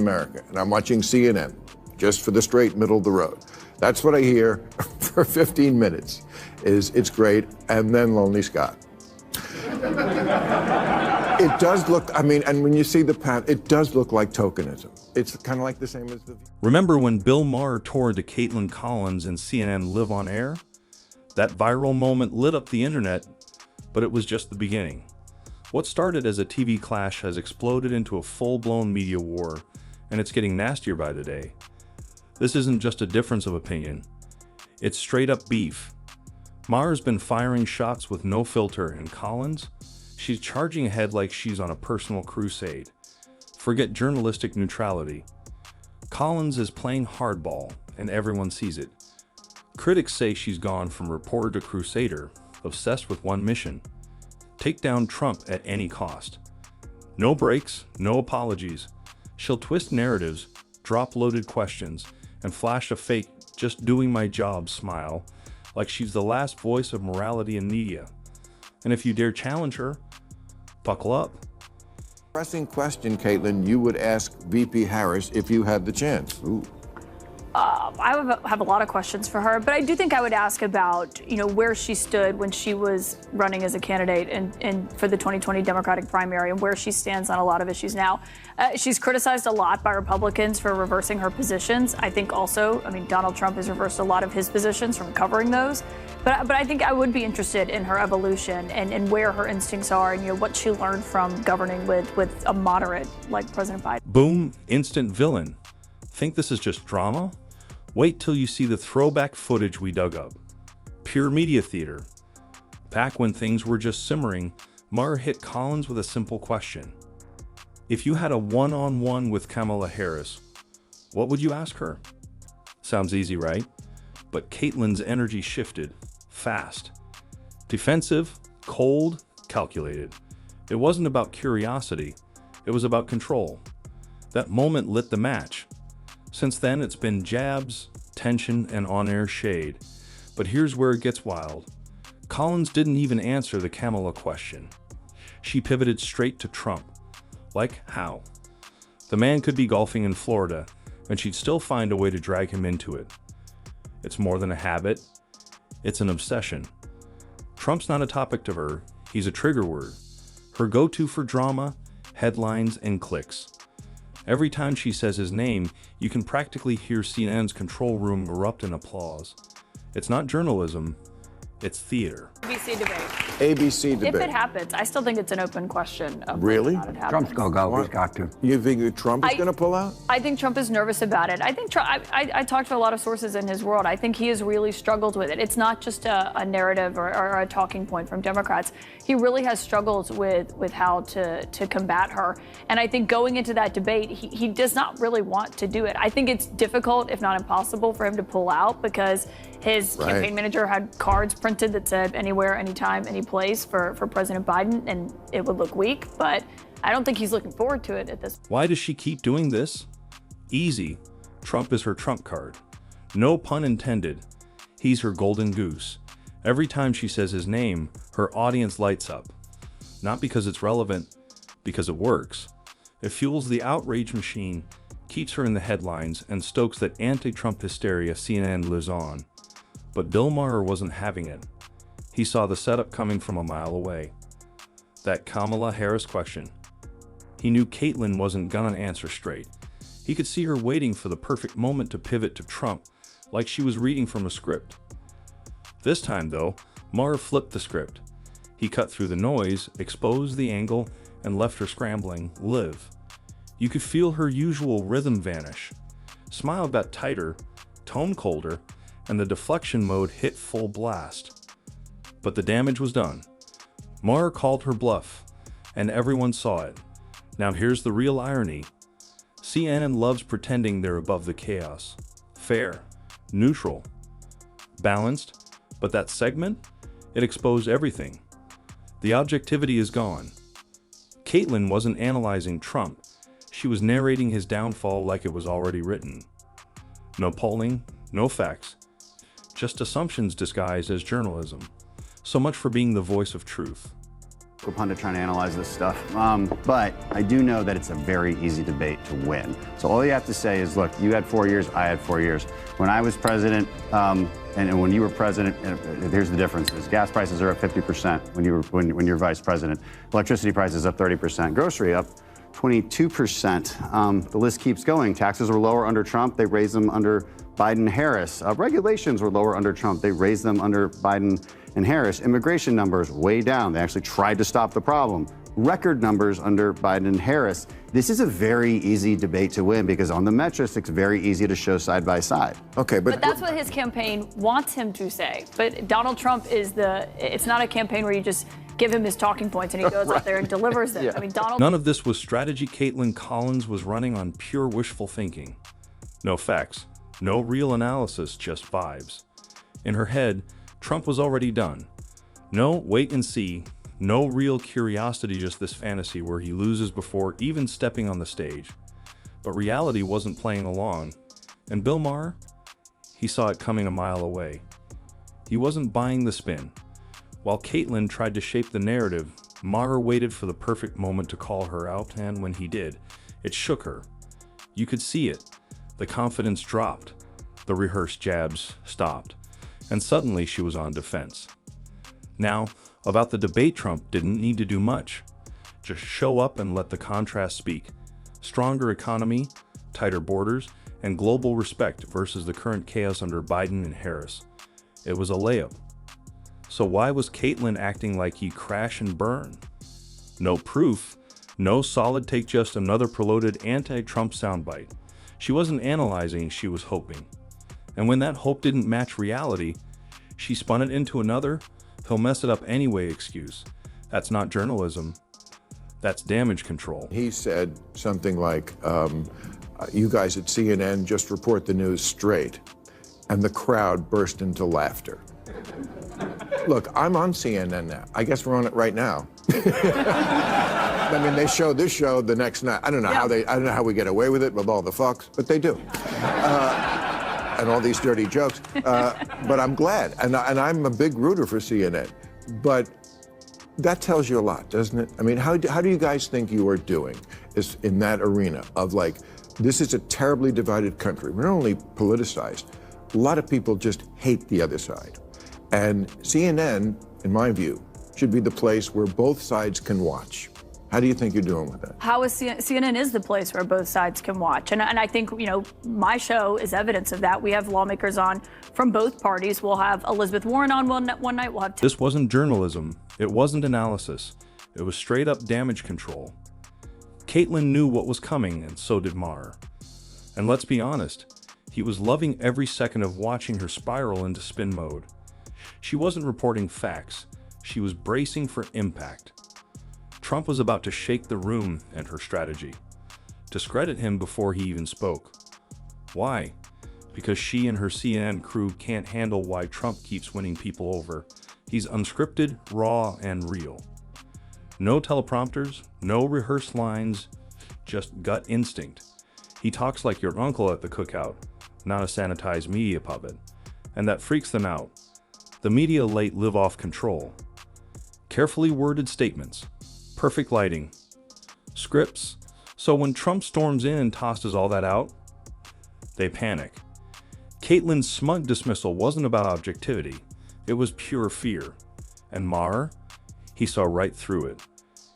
America, and I'm watching CNN, just for the straight middle of the road. That's what I hear for 15 minutes, is it's great, and then Lonely Scott. It does look, I mean, and when you see the path, it does look like tokenism. It's kind of like the same as the... Remember when Bill Maher tore into Kaitlan Collins and CNN Live on Air? That viral moment lit up the internet, but it was just the beginning. What started as a TV clash has exploded into a full-blown media war, and it's getting nastier by the day. This isn't just a difference of opinion. It's straight-up beef. Maher's been firing shots with no filter, and Collins, she's charging ahead like she's on a personal crusade. Forget journalistic neutrality. Collins is playing hardball, and everyone sees it. Critics say she's gone from reporter to crusader, obsessed with one mission: take down Trump at any cost. No breaks, no apologies. She'll twist narratives, drop loaded questions, and flash a fake "just doing my job" smile, like she's the last voice of morality in media. And if you dare challenge her, buckle up. Pressing question, Kaitlan, you would ask VP Harris if you had the chance. Ooh. I have a lot of questions for her, but I do think I would ask about, where she stood when she was running as a candidate and for the 2020 Democratic primary, and where she stands on a lot of issues now. She's criticized a lot by Republicans for reversing her positions. I think also, Donald Trump has reversed a lot of his positions from covering those. But I think I would be interested in her evolution and where her instincts are and what she learned from governing with a moderate like President Biden. Boom, instant villain. Think this is just drama? Wait till you see the throwback footage we dug up. Pure media theater. Back when things were just simmering, Maher hit Collins with a simple question. If you had a one-on-one with Kamala Harris, what would you ask her? Sounds easy, right? But Kaitlan's energy shifted, fast. Defensive, cold, calculated. It wasn't about curiosity, it was about control. That moment lit the match. Since then, it's been jabs, tension, and on-air shade. But here's where it gets wild. Collins didn't even answer the Kamala question. She pivoted straight to Trump. Like how? The man could be golfing in Florida, and she'd still find a way to drag him into it. It's more than a habit. It's an obsession. Trump's not a topic to her. He's a trigger word. Her go-to for drama, headlines, and clicks. Every time she says his name, you can practically hear CNN's control room erupt in applause. It's not journalism, it's theater. ABC debate. ABC debate. If it happens, I still think it's an open question. Really? Trump's going to go. He's got to. You think that Trump is going to pull out? I think Trump is nervous about it. I think I talked to a lot of sources in his world. I think he has really struggled with it. It's not just a narrative or a talking point from Democrats. He really has struggled with how to combat her. And I think going into that debate, he does not really want to do it. I think it's difficult, if not impossible, for him to pull out because his campaign manager had cards printed that said anywhere, anytime, any place for President Biden, and it would look weak, but I don't think he's looking forward to it at this point. Why does she keep doing this? Easy. Trump is her trump card. No pun intended. He's her golden goose. Every time she says his name, her audience lights up. Not because it's relevant, because it works. It fuels the outrage machine, keeps her in the headlines, and stokes that anti-Trump hysteria CNN lives on. But Bill Maher wasn't having it. He saw the setup coming from a mile away. That Kamala Harris question. He knew Kaitlan wasn't gonna answer straight. He could see her waiting for the perfect moment to pivot to Trump, like she was reading from a script. This time, though, Maher flipped the script. He cut through the noise, exposed the angle, and left her scrambling, live. You could feel her usual rhythm vanish. Smile got tighter, tone colder, and the deflection mode hit full blast. But the damage was done. Maher called her bluff, and everyone saw it. Now here's the real irony. CNN loves pretending they're above the chaos. Fair, neutral, balanced, but that segment, it exposed everything. The objectivity is gone. Kaitlan wasn't analyzing Trump. She was narrating his downfall like it was already written. No polling, no facts. Just assumptions disguised as journalism. So much for being the voice of truth. A pundit trying to analyze this stuff. But I do know that it's a very easy debate to win. So all you have to say is, look, you had 4 years, I had 4 years. When I was president, and when you were president, here's the differences. Gas prices are up 50% when you're vice president. Electricity prices up 30%. Grocery up 22%. The list keeps going. Taxes were lower under Trump. They raised them under Biden and Harris. Regulations were lower under Trump. They raised them under Biden and Harris. Immigration numbers way down. They actually tried to stop the problem. Record numbers under Biden and Harris. This is a very easy debate to win because on the metrics, it's very easy to show side by side. Okay, but that's what his campaign wants him to say. But Donald Trump it's not a campaign where you just give him his talking points and he goes out there and delivers them. Yeah. I mean, Donald. None of this was strategy. Kaitlan Collins was running on pure wishful thinking. No facts, no real analysis, just vibes. In her head, Trump was already done. No wait and see, no real curiosity, just this fantasy where he loses before even stepping on the stage. But reality wasn't playing along, and Bill Maher, he saw it coming a mile away. He wasn't buying the spin. While Kaitlan tried to shape the narrative, Maher waited for the perfect moment to call her out, and when he did, it shook her. You could see it. The confidence dropped. The rehearsed jabs stopped. And suddenly she was on defense. Now, about the debate, Trump didn't need to do much. Just show up and let the contrast speak. Stronger economy, tighter borders, and global respect versus the current chaos under Biden and Harris. It was a layup. So why was Kaitlan acting like he'd crash and burn? No proof, no solid take, just another preloaded anti-Trump soundbite. She wasn't analyzing, she was hoping. And when that hope didn't match reality, she spun it into another "he'll mess it up anyway" excuse. That's not journalism. That's damage control. He said something like, you guys at CNN just report the news straight. And the crowd burst into laughter. Look, I'm on CNN now. I guess we're on it right now. I mean, they show this show the next night. I don't know how we get away with it with all the fucks, but they do. And all these dirty jokes. But I'm glad, and I'm a big rooter for CNN. But that tells you a lot, doesn't it? I mean, how do you guys think you are doing in that arena of like, this is a terribly divided country. We're not only politicized, a lot of people just hate the other side. And CNN, in my view, should be the place where both sides can watch. How do you think you're doing with that? How is CNN is the place where both sides can watch. And I think, my show is evidence of that. We have lawmakers on from both parties. We'll have Elizabeth Warren on one night. We'll have. This wasn't journalism. It wasn't analysis. It was straight up damage control. Kaitlan knew what was coming, and so did Maher. And let's be honest, he was loving every second of watching her spiral into spin mode. She wasn't reporting facts. She was bracing for impact. Trump was about to shake the room and her strategy. Discredit him before he even spoke. Why? Because she and her CNN crew can't handle why Trump keeps winning people over. He's unscripted, raw, and real. No teleprompters, no rehearsed lines, just gut instinct. He talks like your uncle at the cookout, not a sanitized media puppet. And that freaks them out. The media live off control. Carefully worded statements. Perfect lighting. Scripts. So when Trump storms in and tosses all that out, they panic. Kaitlan's smug dismissal wasn't about objectivity. It was pure fear. And Maher, he saw right through it.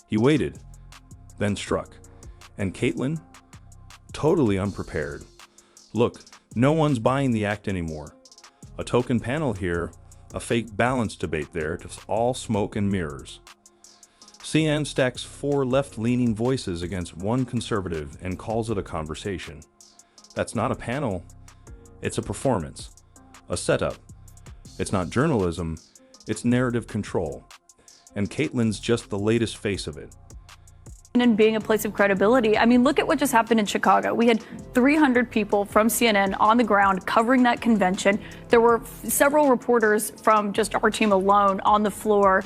He waited, then struck. And Kaitlan, totally unprepared. Look, no one's buying the act anymore. A token panel here, a fake balance debate there, just all smoke and mirrors. CNN stacks 4 left-leaning voices against 1 conservative and calls it a conversation. That's not a panel, it's a performance, a setup. It's not journalism, it's narrative control. And Kaitlan's just the latest face of it. And being a place of credibility. I mean, look at what just happened in Chicago. We had 300 people from CNN on the ground covering that convention. There were several reporters from just our team alone on the floor,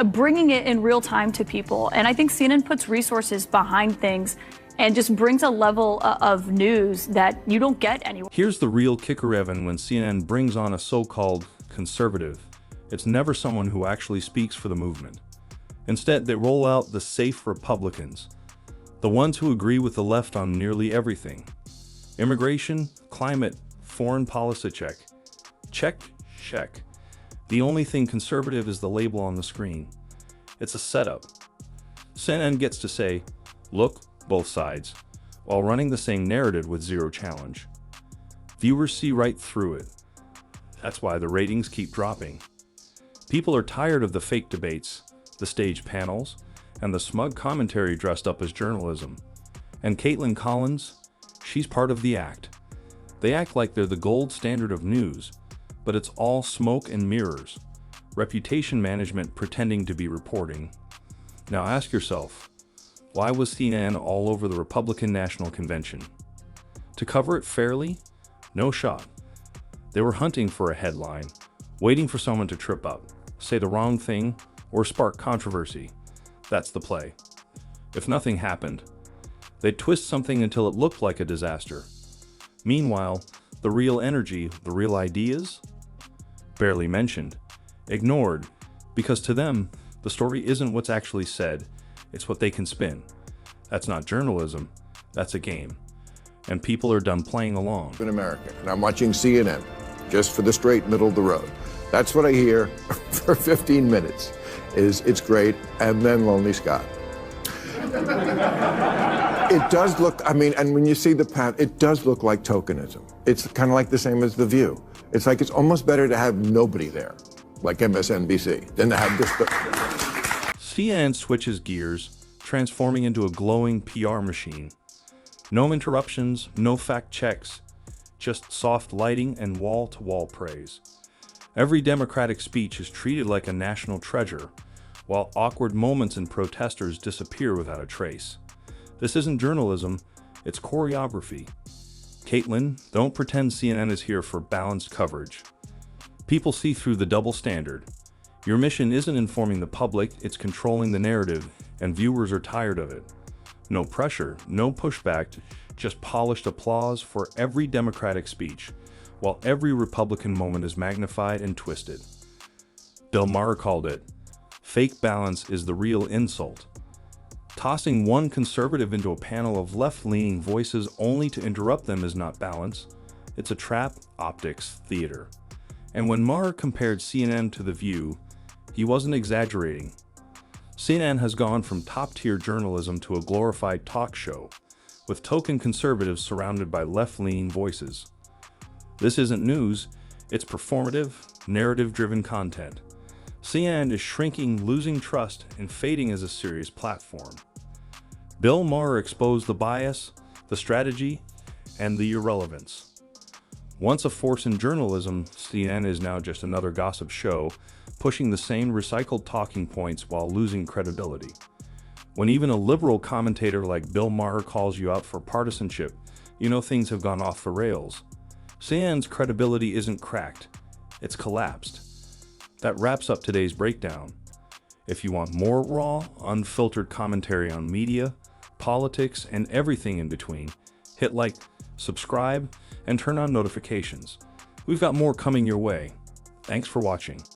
bringing it in real time to people. And I think CNN puts resources behind things and just brings a level of news that you don't get anywhere. Here's the real kicker, Evan, when CNN brings on a so-called conservative. It's never someone who actually speaks for the movement. Instead, they roll out the safe Republicans, the ones who agree with the left on nearly everything. Immigration, climate, foreign policy check. Check, check. The only thing conservative is the label on the screen. It's a setup. CNN gets to say, look, both sides, while running the same narrative with zero challenge. Viewers see right through it. That's why the ratings keep dropping. People are tired of the fake debates, the staged panels, and the smug commentary dressed up as journalism. And Kaitlan Collins, she's part of the act. They act like they're the gold standard of news, but it's all smoke and mirrors, reputation management pretending to be reporting. Now ask yourself, why was CNN all over the Republican National Convention? To cover it fairly? No shot. They were hunting for a headline, waiting for someone to trip up, say the wrong thing, or spark controversy. That's the play. If nothing happened, they'd twist something until it looked like a disaster. Meanwhile, the real energy, the real ideas? Barely mentioned, ignored, because to them, the story isn't what's actually said, it's what they can spin. That's not journalism, that's a game. And people are done playing along. In America, and I'm watching CNN, just for the straight middle of the road. That's what I hear for 15 minutes, is it's great, and then Lonely Scott. It does look, I mean, and when you see the path, it does look like tokenism. It's kind of like the same as The View. It's like it's almost better to have nobody there, like MSNBC, than to have this. CNN switches gears, transforming into a glowing PR machine. No interruptions, no fact checks, just soft lighting and wall-to-wall praise. Every Democratic speech is treated like a national treasure, while awkward moments and protesters disappear without a trace. This isn't journalism, it's choreography. Kaitlan, don't pretend CNN is here for balanced coverage. People see through the double standard. Your mission isn't informing the public, it's controlling the narrative, and viewers are tired of it. No pressure, no pushback, just polished applause for every Democratic speech, while every Republican moment is magnified and twisted. Bill Maher called it, fake balance is the real insult. Tossing one conservative into a panel of left-leaning voices only to interrupt them is not balance. It's a trap, optics, theater. And when Maher compared CNN to The View, he wasn't exaggerating. CNN has gone from top-tier journalism to a glorified talk show, with token conservatives surrounded by left-leaning voices. This isn't news, it's performative, narrative-driven content. CNN is shrinking, losing trust, and fading as a serious platform. Bill Maher exposed the bias, the strategy, and the irrelevance. Once a force in journalism, CNN is now just another gossip show, pushing the same recycled talking points while losing credibility. When even a liberal commentator like Bill Maher calls you out for partisanship, you know things have gone off the rails. CNN's credibility isn't cracked, it's collapsed. That wraps up today's breakdown. If you want more raw, unfiltered commentary on media, politics, and everything in between, hit like, subscribe, and turn on notifications. We've got more coming your way. Thanks for watching.